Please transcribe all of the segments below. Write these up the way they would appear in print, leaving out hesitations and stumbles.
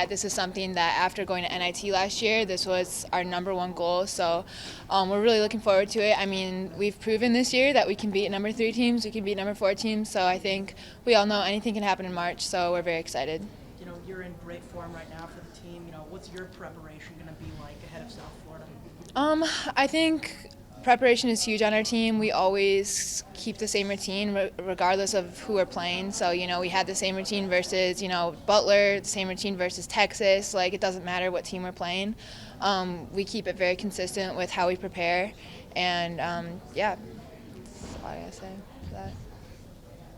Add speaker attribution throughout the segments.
Speaker 1: that this is something that after going to NIT last year, this was our #1 goal. So we're really looking forward to it. I mean, we've proven this year that we can beat #3 teams, we can beat #4 teams. So I think we all know anything can happen in March. So we're very excited.
Speaker 2: You're in great form right now for the team. What's your preparation going to be like ahead of South Florida?
Speaker 1: I think preparation is huge on our team. We always keep the same routine regardless of who we're playing. So, we had the same routine versus, Butler, the same routine versus Texas. Like, it doesn't matter what team we're playing. We keep it very consistent with how we prepare. And, yeah, that's all I gotta say for that.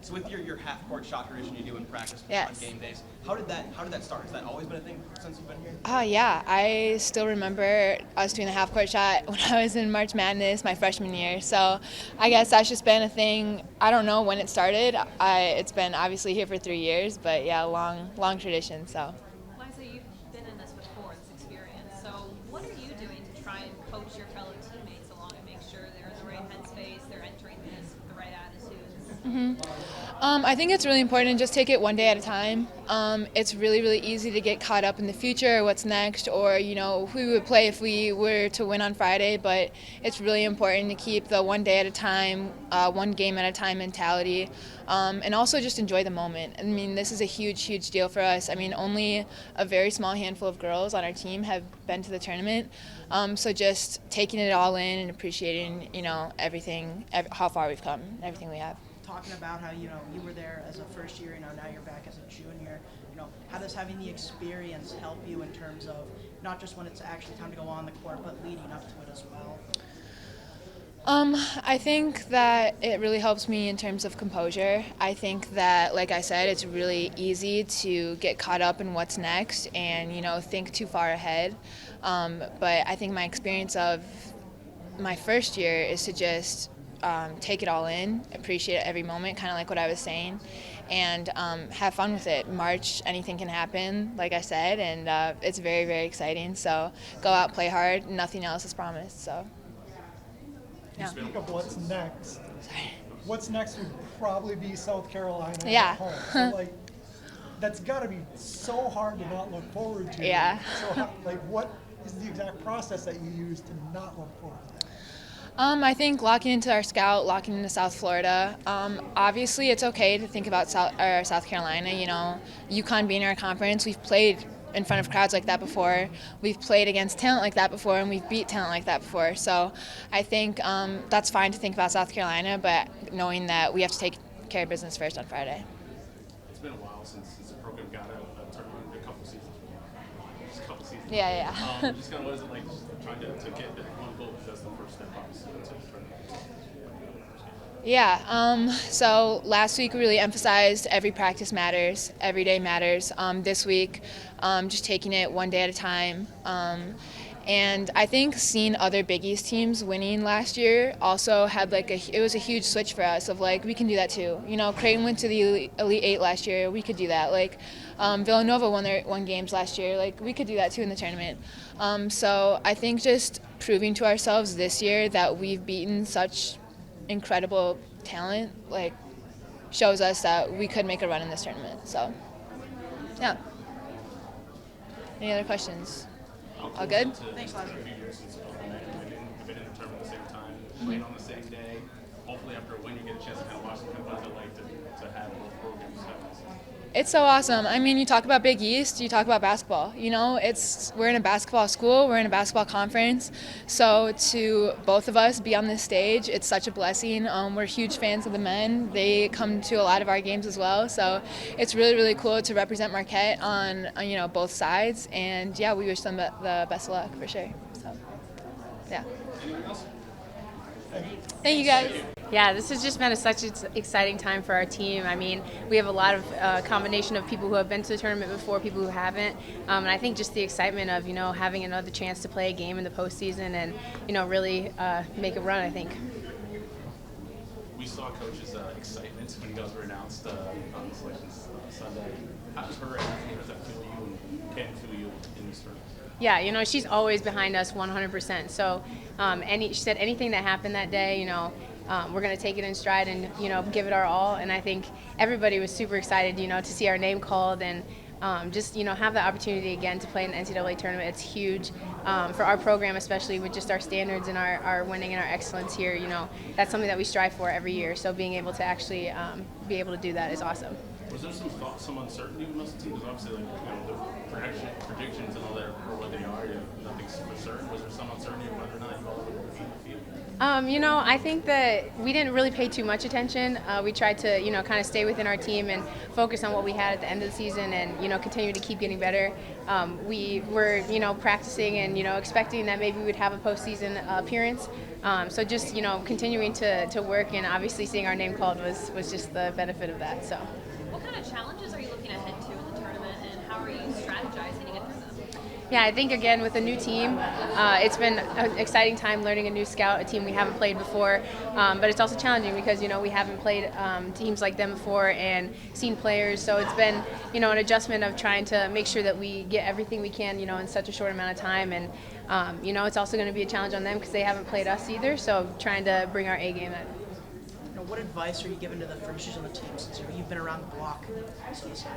Speaker 3: So with your half-court shot tradition you do in practice
Speaker 1: Yes.
Speaker 3: on game days, how did that start? Has that always been a thing since you've been here?
Speaker 1: Yeah, I still remember us doing the half-court shot when I was in March Madness my freshman year. So I guess that's just been a thing. I don't know when it started. It's been obviously here for 3 years, but yeah, long tradition. So.
Speaker 4: Liza, you've been in this before, this experience. So what are you doing to try and coach your fellow teammates along and make sure they're in the right headspace, they're entering this with the right attitudes?
Speaker 1: I think it's really important to just take it one day at a time. It's really easy to get caught up in the future, what's next, or who we would play if we were to win on Friday. But it's really important to keep the one day at a time, one game at a time mentality, and also just enjoy the moment. I mean, this is a huge deal for us. I mean, only a very small handful of girls on our team have been to the tournament. So just taking it all in and appreciating, everything, how far we've come, everything we have.
Speaker 2: Talking about how you were there as a first year, now you're back as a junior. How does having the experience help you in terms of not just when it's actually time to go on the court, but leading up to it as well?
Speaker 1: I think that it really helps me in terms of composure. I think that, like I said, it's really easy to get caught up in what's next and, think too far ahead. But I think my experience of my first year is to just take it all in, appreciate every moment, kind of like what I was saying, and have fun with it. March, anything can happen, like I said, and it's very exciting. So go out, play hard. Nothing else is promised. So. Yeah.
Speaker 5: Speak of what's next.
Speaker 1: Sorry.
Speaker 5: What's next would probably be South Carolina
Speaker 1: Yeah.
Speaker 5: at home. So, that's got to be so hard to not look forward to.
Speaker 1: Yeah.
Speaker 5: So, what is the exact process that you use to not look forward to that?
Speaker 1: I think locking into our scout, locking into South Florida. Obviously, it's okay to think about South Carolina. UConn being our conference, we've played in front of crowds like that before. We've played against talent like that before, and we've beat talent like that before. So I think that's fine to think about South Carolina, but knowing that we have to take care of business first on Friday.
Speaker 6: It's been a while since the program got a tournament, a couple seasons. Just a couple seasons.
Speaker 1: Yeah.
Speaker 6: Just kind of what is it like trying to get that one goal? Because that's the first step, obviously, to the tournament.
Speaker 1: Yeah, so last week we really emphasized every practice matters, every day matters. This week, just taking it one day at a time. And I think seeing other Big East teams winning last year also had it was a huge switch for us of we can do that too. Creighton went to the Elite Eight last year, we could do that. Villanova won games last year, we could do that too in the tournament. So I think just proving to ourselves this year that we've beaten such incredible talent shows us that we could make a run in this tournament. So yeah. Any other questions? All good?
Speaker 2: Thanks, Liza.
Speaker 6: A few years since you've been in the tournament at the same time, playing on the same day. Hopefully after a win you get a chance to kind of watch what it's like to have both programs.
Speaker 1: It's so awesome. I mean, you talk about Big East, you talk about basketball. We're in a basketball school, we're in a basketball conference. So to both of us be on this stage, it's such a blessing. We're huge fans of the men. They come to a lot of our games as well. So it's really cool to represent Marquette on both sides. And yeah, we wish them the best of luck for sure. So yeah. Thank you guys.
Speaker 7: Yeah, this has just been such an exciting time for our team. I mean, we have a lot of combination of people who have been to the tournament before, people who haven't, and I think just the excitement of having another chance to play a game in the postseason and really make a run. I think.
Speaker 6: We saw Coach's excitement when you guys were announced on the selections Sunday. How does her does that feel you and can feel you in this tournament?
Speaker 7: Yeah, she's always behind us 100%. So, she said anything that happened that day, we're going to take it in stride and, give it our all. And I think everybody was super excited, to see our name called. And, just have the opportunity again to play in the NCAA tournament. It's huge for our program, especially with just our standards and our winning and our excellence here. That's something that we strive for every year. So being able to actually be able to do that is awesome.
Speaker 6: Was there some thought, some uncertainty with most of the teams? Obviously, the predictions and all that are what they are. Nothing's for certain. Was there some uncertainty of whether or not you all would be in the field?
Speaker 7: I think that we didn't really pay too much attention. We tried to, kind of stay within our team and focus on what we had at the end of the season and, continue to keep getting better. We were, practicing and, expecting that maybe we would have a postseason appearance. So just, continuing to work and obviously seeing our name called was just the benefit of that. So.
Speaker 4: What kind of challenges are you looking ahead to in the tournament, and how are you strategizing to get through them?
Speaker 7: Yeah, I think again with a new team, it's been an exciting time learning a new scout, a team we haven't played before. But it's also challenging because we haven't played teams like them before and seen players. So it's been an adjustment of trying to make sure that we get everything we can in such a short amount of time. And it's also going to be a challenge on them because they haven't played us either. So trying to bring our A game in.
Speaker 2: What advice are you giving to the freshies on the team since you've been around the block, so to say?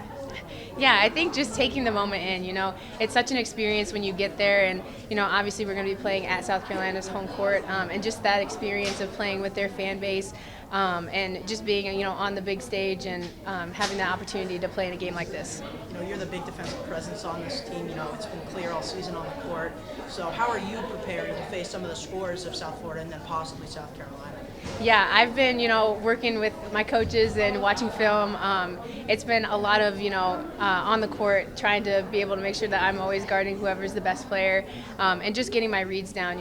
Speaker 7: Yeah, I think just taking the moment in, it's such an experience when you get there, and obviously we're going to be playing at South Carolina's home court, and just that experience of playing with their fan base, and just being on the big stage and having the opportunity to play in a game like this.
Speaker 2: You're the big defensive presence on this team. It's been clear all season on the court. So how are you preparing to face some of the scores of South Florida and then possibly South Carolina?
Speaker 7: Yeah, I've been, working with my coaches and watching film. It's been a lot of, on the court, trying to be able to make sure that I'm always guarding whoever's the best player, and just getting my reads down.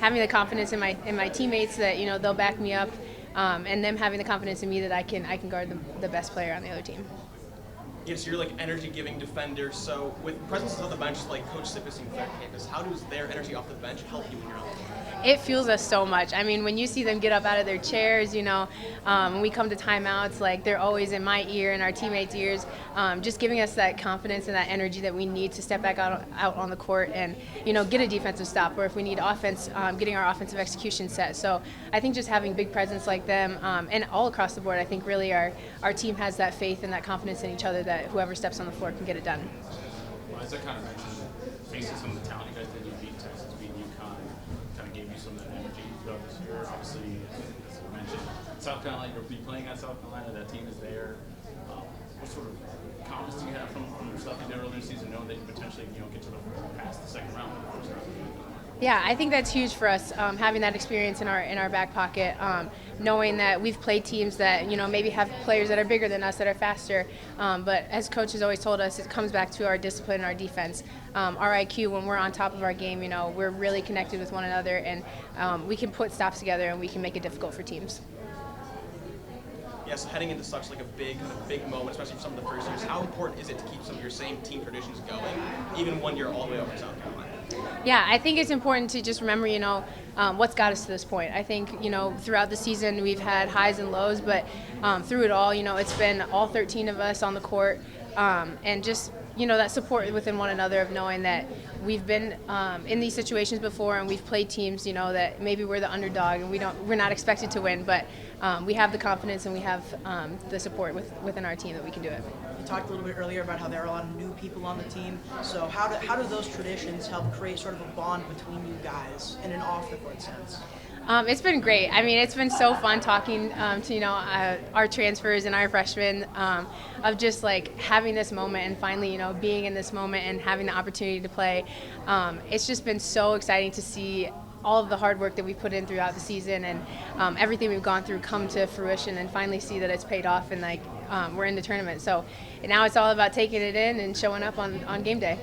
Speaker 7: Having the confidence in my teammates that they'll back me up, and them having the confidence in me that I can guard the best player on the other team.
Speaker 3: Yes, you're like energy-giving defender. So with presences on the bench like Coach Sippis and Claire Campus, how does their energy off the bench help you when you're on the court?
Speaker 7: It fuels us so much. I mean, when you see them get up out of their chairs, when we come to timeouts, like they're always in my ear and our teammates' ears, just giving us that confidence and that energy that we need to step back out on the court and, get a defensive stop, or if we need offense, getting our offensive execution set. So I think just having big presence like them, and all across the board, I think really our team has that faith and that confidence in each other that whoever steps on the floor can get it done.
Speaker 6: Well, as I kind of mentioned, facing some of the talent you guys did, you beat Texas, beat UConn, kind of gave you some of that energy throughout this year. Obviously, as I mentioned, South Carolina, you'll be playing at South Carolina, that team is there. What sort of confidence do you have from stuff you did earlier in the season, knowing that you potentially get to past the second round of the first round?
Speaker 7: Yeah, I think that's huge for us, having that experience in our back pocket, knowing that we've played teams that maybe have players that are bigger than us, that are faster. But as Coach has always told us, it comes back to our discipline and our defense. Our IQ, when we're on top of our game, we're really connected with one another, and we can put stops together and we can make it difficult for teams.
Speaker 3: Yes, heading into such like a big moment, especially for some of the first years, how important is it to keep some of your same team traditions going, even when you're all the way over South Carolina?
Speaker 7: Yeah, I think it's important to just remember, what's got us to this point. I think, throughout the season we've had highs and lows, but through it all, it's been all 13 of us on the court, and just, that support within one another of knowing that we've been in these situations before and we've played teams, that maybe we're the underdog and we're not expected to win, but we have the confidence and we have the support within our team that we can do it.
Speaker 2: You talked a little bit earlier about how there are a lot of new people on the team. So how do those traditions help create sort of a bond between you guys in an off-the-court sense?
Speaker 7: It's been great. I mean, it's been so fun talking to our transfers and our freshmen, of just like having this moment and finally being in this moment and having the opportunity to play. It's just been so exciting to see all of the hard work that we put in throughout the season and everything we've gone through come to fruition and finally see that it's paid off and we're in the tournament. So now it's all about taking it in and showing up on game day.